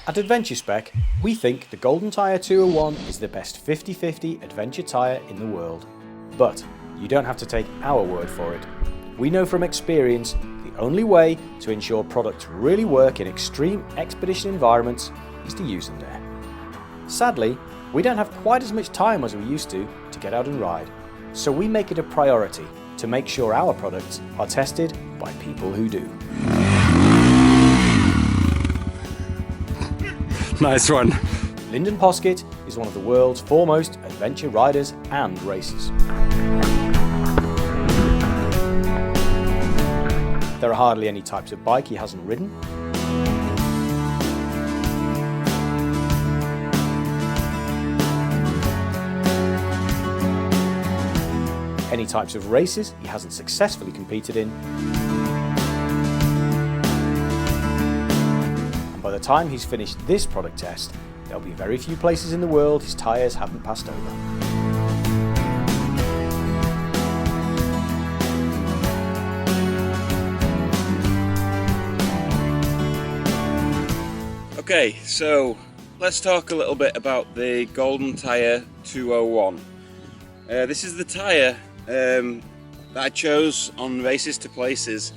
At Adventure Spec, we think the Golden Tyre 201 is the best 50/50 adventure tyre in the world. But you don't have to take our word for it. We know from experience the only way to ensure products really work in extreme expedition environments is to use them there. Sadly, we don't have quite as much time as we used to get out and ride, so we make it a priority to make sure our products are tested by people who do. Nice one. Lyndon Poskitt is one of the world's foremost adventure riders and racers. There are hardly any types of bike he hasn't ridden. Any types of races he hasn't successfully competed in. And by the time he's finished this product test, there'll be very few places in the world his tyres haven't passed over. Okay, so let's talk a little bit about the Golden Tyre 201. This is the tyre that I chose on Races to Places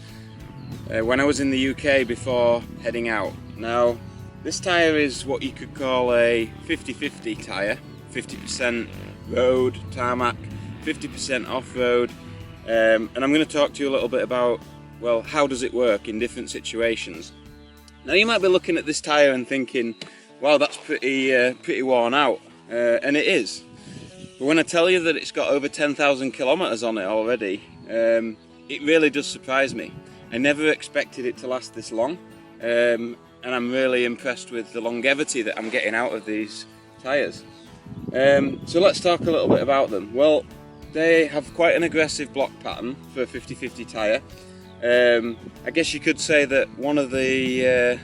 when I was in the UK before heading out. Now, this tyre is what you could call a 50/50 tyre, 50% road, tarmac, 50% off-road, and I'm going to talk to you a little bit about, well, how does it work in different situations. Now, you might be looking at this tyre and thinking, wow, that's pretty worn out, and it is. But when I tell you that it's got over 10,000 kilometres on it already, it really does surprise me. I never expected it to last this long, and I'm really impressed with the longevity that I'm getting out of these tyres. So let's talk a little bit about them. Well, they have quite an aggressive block pattern for a 50/50 tyre. I guess you could say that one of the,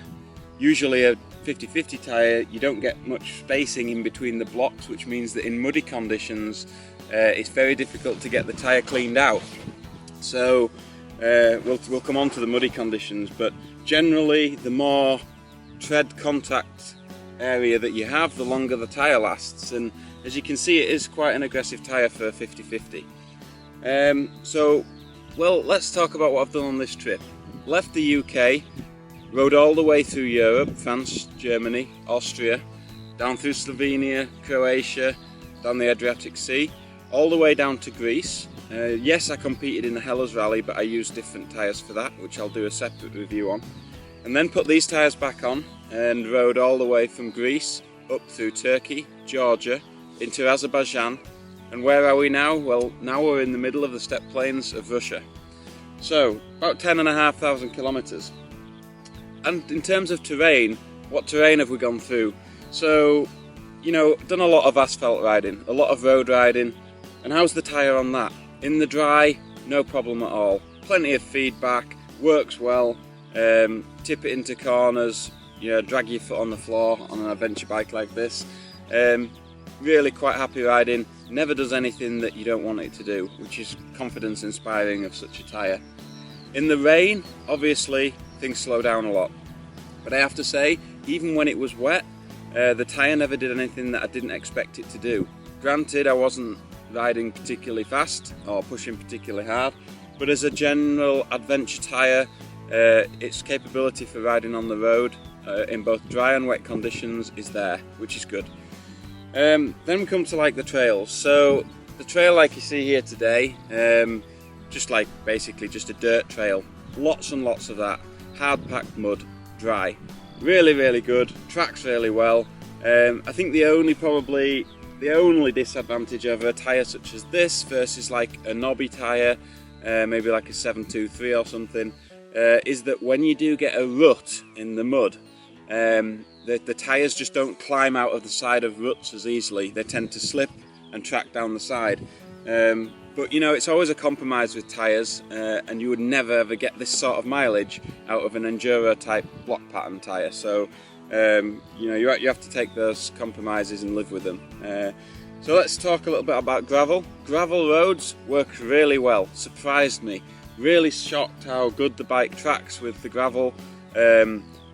usually a 50/50 tyre, you don't get much spacing in between the blocks, which means that in muddy conditions it's very difficult to get the tyre cleaned out. So we'll come on to the muddy conditions, but generally the more tread contact area that you have, the longer the tyre lasts, and as you can see, it is quite an aggressive tyre for a 50/50. Well, let's talk about what I've done on this trip. Left the UK, rode all the way through Europe, France, Germany, Austria, down through Slovenia, Croatia, down the Adriatic Sea, all the way down to Greece. Yes, I competed in the Hellas Rally, but I used different tyres for that, which I'll do a separate review on. And then put these tyres back on and rode all the way from Greece up through Turkey, Georgia, into Azerbaijan. And where are we now? Well, now we're in the middle of the steppe plains of Russia. So, about 10,500 kilometres. And in terms of terrain, what terrain have we gone through? So, you know, done a lot of asphalt riding, a lot of road riding. And how's the tyre on that? In the dry, no problem at all. Plenty of feedback, works well. Tip it into corners, you know, drag your foot on the floor on an adventure bike like this. Really quite happy riding. Never does anything that you don't want it to do, which is confidence inspiring of such a tyre. In the rain, obviously, things slow down a lot. But I have to say, even when it was wet, the tyre never did anything that I didn't expect it to do. Granted, I wasn't riding particularly fast or pushing particularly hard, but as a general adventure tyre, its capability for riding on the road in both dry and wet conditions is there, which is good. Then we come to like the trails. So the trail like you see here today, just like basically just a dirt trail, lots and lots of that, hard packed mud, dry, really good, tracks really well. I think the only disadvantage of a tyre such as this versus like a knobby tyre, maybe like a 723 or something, is that when you do get a rut in the mud, the tyres just don't climb out of the side of ruts as easily. They tend to slip and track down the side. But you know, it's always a compromise with tyres, and you would never ever get this sort of mileage out of an enduro type block pattern tyre. So you know, you have to take those compromises and live with them. So let's talk a little bit about gravel. Gravel roads work really well, surprised me. Really shocked how good the bike tracks with the gravel.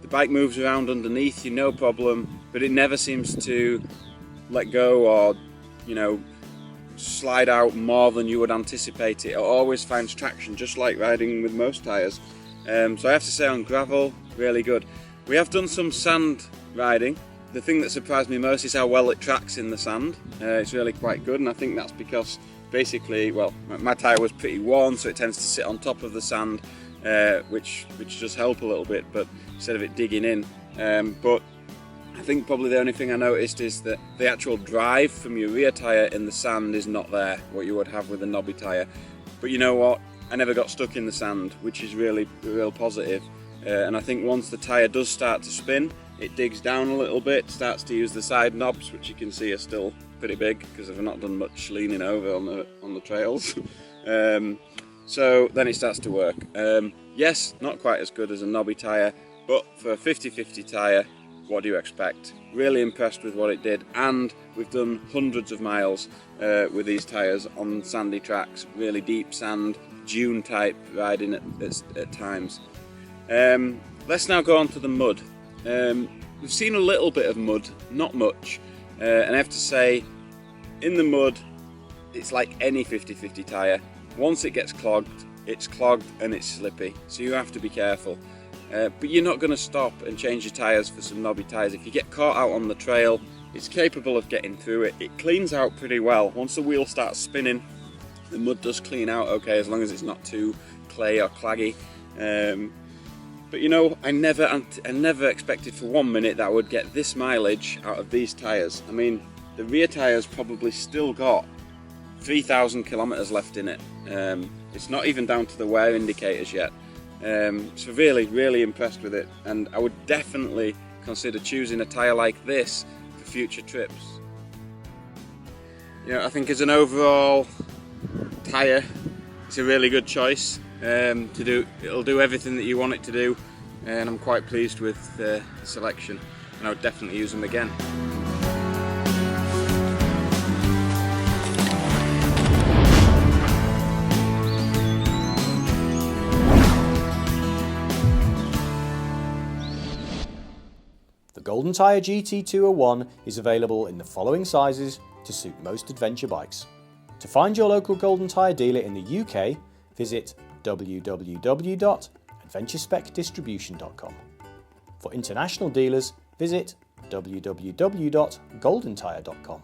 The bike moves around underneath you, no problem, but it never seems to let go or, you know, slide out more than you would anticipate it. It always finds traction, just like riding with most tyres. So I have to say, on gravel, really good. We have done some sand riding. The thing that surprised me most is how well it tracks in the sand. It's really quite good, and I think that's because basically, well, my tyre was pretty worn, so it tends to sit on top of the sand, which does help a little bit, but instead of it digging in. But I think probably the only thing I noticed is that the actual drive from your rear tyre in the sand is not there, what you would have with a knobby tyre. But you know what? I never got stuck in the sand, which is really a real positive. And I think once the tyre does start to spin, it digs down a little bit, starts to use the side knobs, which you can see are still pretty big because I've not done much leaning over on the trails. So then it starts to work. Yes, not quite as good as a knobby tyre, but for a 50/50 tyre, what do you expect? Really impressed with what it did, and we've done hundreds of miles with these tyres on sandy tracks, really deep sand, dune type riding at times. Let's now go on to the mud. We've seen a little bit of mud, not much, and I have to say, in the mud, it's like any 50/50 tyre. Once it gets clogged, it's clogged and it's slippy, so you have to be careful. But you're not going to stop and change your tyres for some knobby tyres. If you get caught out on the trail, it's capable of getting through it. It cleans out pretty well. Once the wheel starts spinning, the mud does clean out okay, as long as it's not too clay or claggy. But you know, I never expected for 1 minute that I would get this mileage out of these tyres. I mean, the rear tyres probably still got 3,000 kilometres left in it. It's not even down to the wear indicators yet. So really impressed with it, and I would definitely consider choosing a tyre like this for future trips. You know, I think as an overall tyre, it's a really good choice. It'll do everything that you want it to do, and I'm quite pleased with the selection, and I would definitely use them again. The Golden Tyre GT201 is available in the following sizes to suit most adventure bikes. To find your local Golden Tyre dealer in the UK, visit www.adventurespecdistribution.com. For international dealers, visit www.goldentyre.com.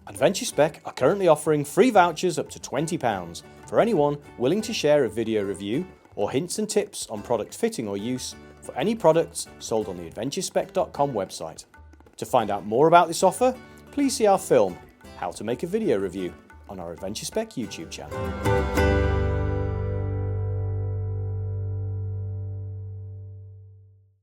Adventure Spec are currently offering free vouchers up to £20 for anyone willing to share a video review or hints and tips on product fitting or use for any products sold on the adventurespec.com website. To find out more about this offer, please see our film, How to Make a Video Review, on our Adventure Spec YouTube channel.